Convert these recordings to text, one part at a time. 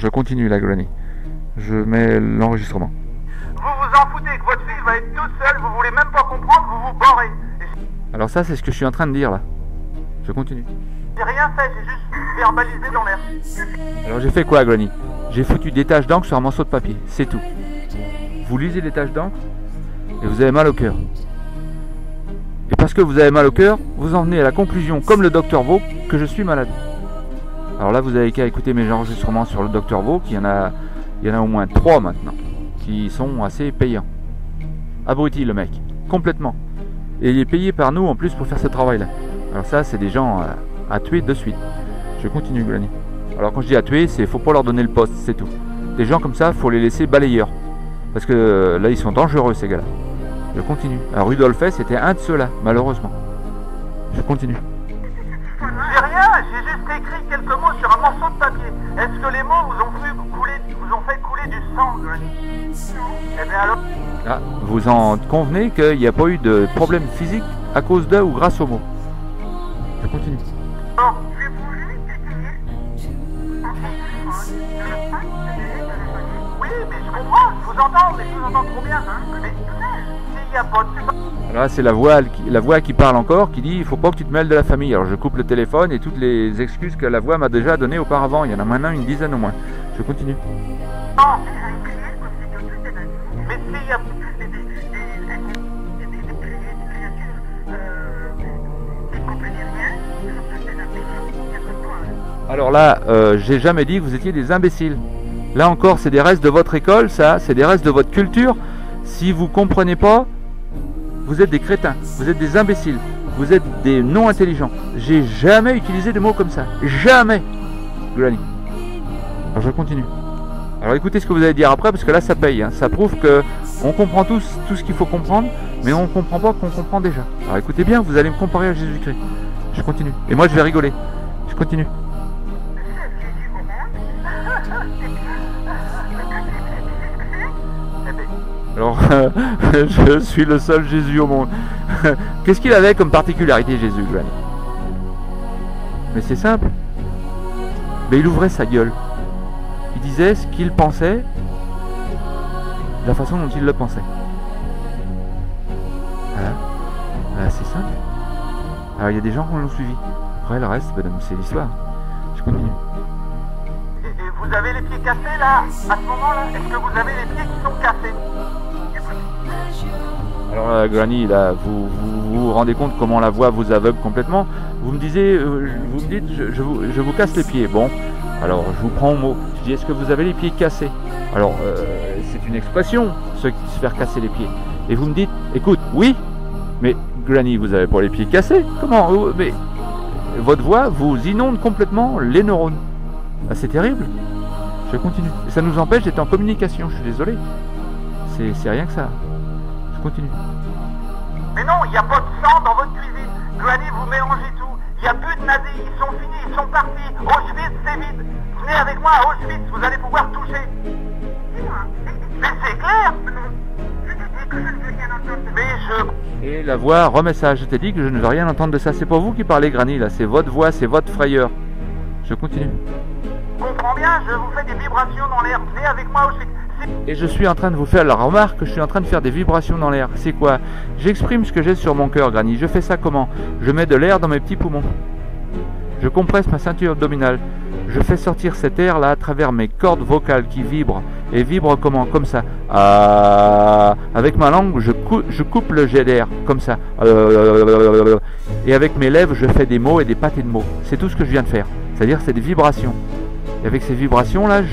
je continue la Granny. Je mets l'enregistrement. Vous vous en foutez que votre fille va être toute seule, vous voulez même pas comprendre, vous vous borrez. Alors ça, c'est ce que je suis en train de dire là. Je continue. J'ai rien fait, j'ai juste verbalisé dans l'air. Alors j'ai fait quoi, Granny? J'ai foutu des taches d'encre sur un morceau de papier, c'est tout. Vous lisez les taches d'encre et vous avez mal au cœur. Et parce que vous avez mal au cœur, vous en venez à la conclusion, comme le docteur Vaux, que je suis malade. Alors là, vous avez qu'à écouter mes enregistrements sur le docteur Vaux, il y en a au moins 3 maintenant, qui sont assez payants. Abruti le mec, complètement. Et il est payé par nous en plus pour faire ce travail-là. Alors ça, c'est des gens à tuer de suite. Je continue, Granny. Alors quand je dis à tuer, c'est faut pas leur donner le poste, c'est tout. Des gens comme ça, faut les laisser balayeurs. Parce que là, ils sont dangereux, ces gars-là. Je continue. Alors Rudolf Hess était un de ceux-là, malheureusement. Je continue. J'ai rien, j'ai juste écrit quelques mots sur un morceau de papier. Est-ce que les mots vous ont fait couler du sang, Granny? Eh bien alors... Ah, vous en convenez qu'il n'y a pas eu de problème physique à cause d'eux ou grâce aux mots. Je continue. Non. Oui, mais je comprends, je vous entends, mais je vous entends trop bien. Mais s'il n'y a pas de... Alors là, c'est la voix qui parle encore, qui dit il faut pas que tu te mêles de la famille. Alors je coupe le téléphone et toutes les excuses que la voix m'a déjà données auparavant. Il y en a maintenant une dizaine au moins. Je continue. Non. Mais s'il y a... Alors là, j'ai jamais dit que vous étiez des imbéciles. Là encore, c'est des restes de votre école, ça, c'est des restes de votre culture. Si vous comprenez pas, vous êtes des crétins, vous êtes des imbéciles, vous êtes des non-intelligents. J'ai jamais utilisé de mots comme ça. Jamais, Granny. Alors je continue. Alors écoutez ce que vous allez dire après, parce que là ça paye. Hein. Ça prouve que on comprend tout ce qu'il faut comprendre, mais on ne comprend pas qu'on comprend déjà. Alors écoutez bien, vous allez me comparer à Jésus-Christ. Je continue. Et moi je vais rigoler. Je continue. Alors, je suis le seul Jésus au monde. Qu'est-ce qu'il avait comme particularité, Jésus, Granny? Mais c'est simple. Mais il ouvrait sa gueule. Il disait ce qu'il pensait, de la façon dont il le pensait. Voilà. Voilà, c'est simple. Alors, il y a des gens qui l'ont suivi. Après, le reste, c'est l'histoire. Je continue. Et vous avez les pieds cassés, là, à ce moment-là? Est-ce que vous avez les pieds qui sont cassés? Alors Granny, là, vous vous rendez compte comment la voix vous aveugle complètement. Vous me dites, je vous casse les pieds. Bon, alors je vous prends au mot. Je dis, est-ce que vous avez les pieds cassés? Alors, c'est une expression, se faire casser les pieds. Et vous me dites, écoute, oui, mais Granny, vous avez pas les pieds cassés? Comment? Mais votre voix vous inonde complètement les neurones. Ah, c'est terrible. Je continue. Et ça nous empêche d'être en communication, je suis désolé. C'est rien que ça. Je continue. Mais non, il n'y a pas de sang dans votre cuisine. Granny, vous mélangez tout. Il n'y a plus de nazis, ils sont finis, ils sont partis. Auschwitz, c'est vide. Venez avec moi à Auschwitz, vous allez pouvoir toucher. Mais c'est clair. Mais je... Et la voix remet ça. Je t'ai dit que je ne veux rien entendre de ça. C'est pas vous qui parlez, Granny, là. C'est votre voix, c'est votre frayeur. Je continue. Je comprends bien, je vous fais des vibrations dans l'air. Venez avec moi à Auschwitz. Et je suis en train de vous faire la remarque que je suis en train de faire des vibrations dans l'air. C'est quoi? J'exprime ce que j'ai sur mon cœur, Granny. Je fais ça comment? Je mets de l'air dans mes petits poumons. Je compresse ma ceinture abdominale. Je fais sortir cet air-là à travers mes cordes vocales qui vibrent. Et vibrent comment? Comme ça. Avec ma langue, je coupe le jet d'air. Comme ça. Et avec mes lèvres, je fais des mots et des pâtés de mots. C'est tout ce que je viens de faire. C'est-à-dire, c'est des vibrations. Et avec ces vibrations-là,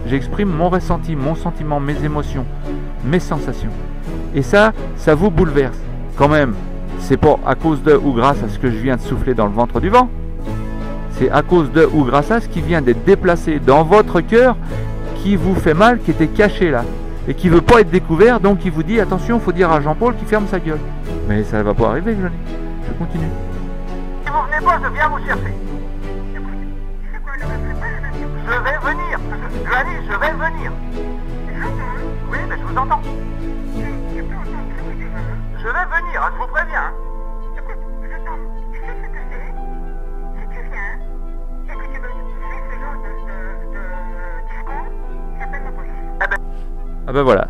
j'exprime mon ressenti, mon sentiment, mes émotions, mes sensations. Et ça vous bouleverse. Quand même, c'est pas à cause de ou grâce à ce que je viens de souffler dans le ventre du vent. C'est à cause de ou grâce à ce qui vient d'être déplacé dans votre cœur, qui vous fait mal, qui était caché là. Et qui veut pas être découvert, donc il vous dit, attention, il faut dire à Jean-Paul qu'il ferme sa gueule. Mais ça va pas arriver, Johnny. Je continue. Si vous venez pas, je viens vous chercher. Je vais venir. Granny, je vais venir. Oui, mais je vous entends. Je vais venir, je vous préviens. Écoute, j'entends. Tu sais ce que c'est? Si tu viens et que tu me fais ce genre de discours, Ah ben voilà.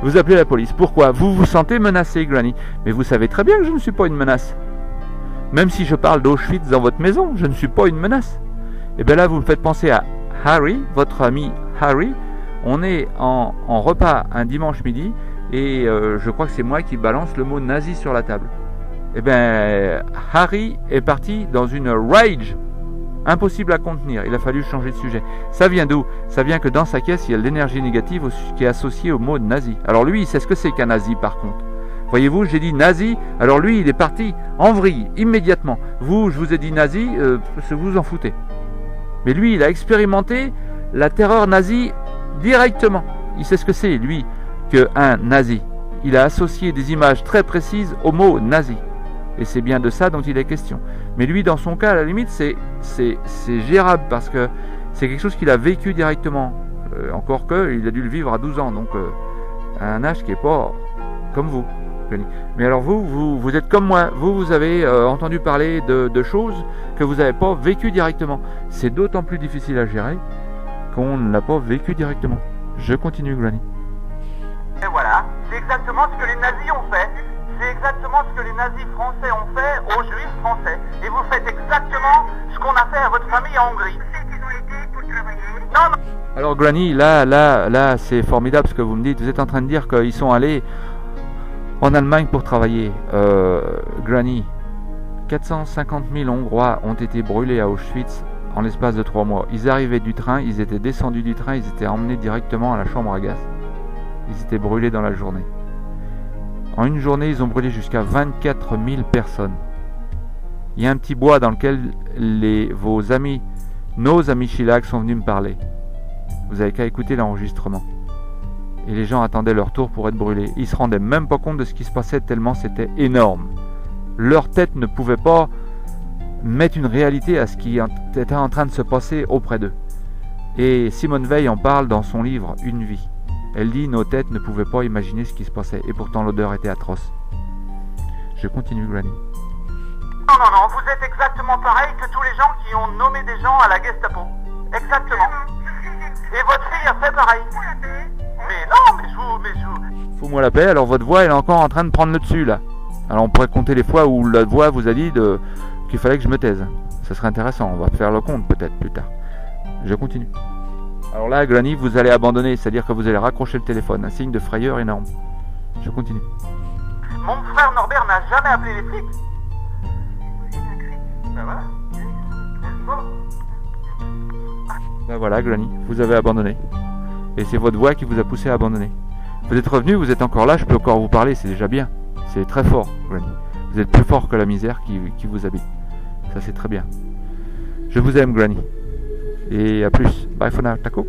Vous appelez la police. Pourquoi? Vous vous sentez menacé, Granny. Mais vous savez très bien que je ne suis pas une menace. Même si je parle d'Auschwitz dans votre maison, je ne suis pas une menace. Et bien là, vous me faites penser à Harry, votre ami Harry. On est en repas un dimanche midi et je crois que c'est moi qui balance le mot nazi sur la table. Et bien, Harry est parti dans une rage impossible à contenir. Il a fallu changer de sujet. Ça vient d'où? Ça vient que dans sa caisse, il y a de l'énergie négative qui est associée au mot nazi. Alors lui, il sait ce que c'est qu'un nazi par contre. Voyez-vous, j'ai dit nazi, alors lui, il est parti en vrille, immédiatement. Vous, je vous ai dit nazi, vous en foutez. Mais lui, il a expérimenté la terreur nazie directement. Il sait ce que c'est, lui, qu'un nazi. Il a associé des images très précises au mot nazi. Et c'est bien de ça dont il est question. Mais lui, dans son cas, à la limite, c'est gérable parce que c'est quelque chose qu'il a vécu directement. Encore que, il a dû le vivre à 12 ans, donc à un âge qui n'est pas comme vous. Mais alors vous êtes comme moi. Vous avez entendu parler de choses que vous n'avez pas vécues directement. C'est d'autant plus difficile à gérer qu'on ne l'a pas vécu directement. Je continue, Granny. Et voilà, c'est exactement ce que les nazis ont fait. C'est exactement ce que les nazis français ont fait aux juifs français. Et vous faites exactement ce qu'on a fait à votre famille en Hongrie. Ils ont été pour travailler. Non, non. Alors Granny, là, c'est formidable ce que vous me dites. Vous êtes en train de dire qu'ils sont allés en Allemagne pour travailler. Granny, 450 000 Hongrois ont été brûlés à Auschwitz en l'espace de 3 mois. Ils arrivaient du train, ils étaient descendus du train, ils étaient emmenés directement à la chambre à gaz. Ils étaient brûlés dans la journée. En une journée, ils ont brûlé jusqu'à 24 000 personnes. Il y a un petit bois dans lequel nos amis Chilag sont venus me parler. Vous avez qu'à écouter l'enregistrement. Et les gens attendaient leur tour pour être brûlés. Ils se rendaient même pas compte de ce qui se passait tellement c'était énorme. Leur tête ne pouvait pas mettre une réalité à ce qui était en train de se passer auprès d'eux. Et Simone Veil en parle dans son livre Une vie. Elle dit nos têtes ne pouvaient pas imaginer ce qui se passait et pourtant l'odeur était atroce. Je continue, Granny. Non, vous êtes exactement pareil que tous les gens qui ont nommé des gens à la Gestapo. Exactement. Et votre fille a fait pareil. Mais non, mais je vous... Fous-moi la paix, alors votre voix elle est encore en train de prendre le dessus là. Alors on pourrait compter les fois où la voix vous a dit qu'il fallait que je me taise. Ça serait intéressant, on va faire le compte peut-être plus tard. Je continue. Alors là, Granny, vous allez abandonner, c'est-à-dire que vous allez raccrocher le téléphone, un signe de frayeur énorme. Je continue. Mon frère Norbert n'a jamais appelé les flics. Ben voilà. Ben voilà, Granny, vous avez abandonné. Et c'est votre voix qui vous a poussé à abandonner. Vous êtes revenu, vous êtes encore là, je peux encore vous parler, c'est déjà bien. C'est très fort, Granny. Vous êtes plus fort que la misère qui vous habite. Ça, c'est très bien. Je vous aime, Granny. Et à plus. Bye for now. Takouk.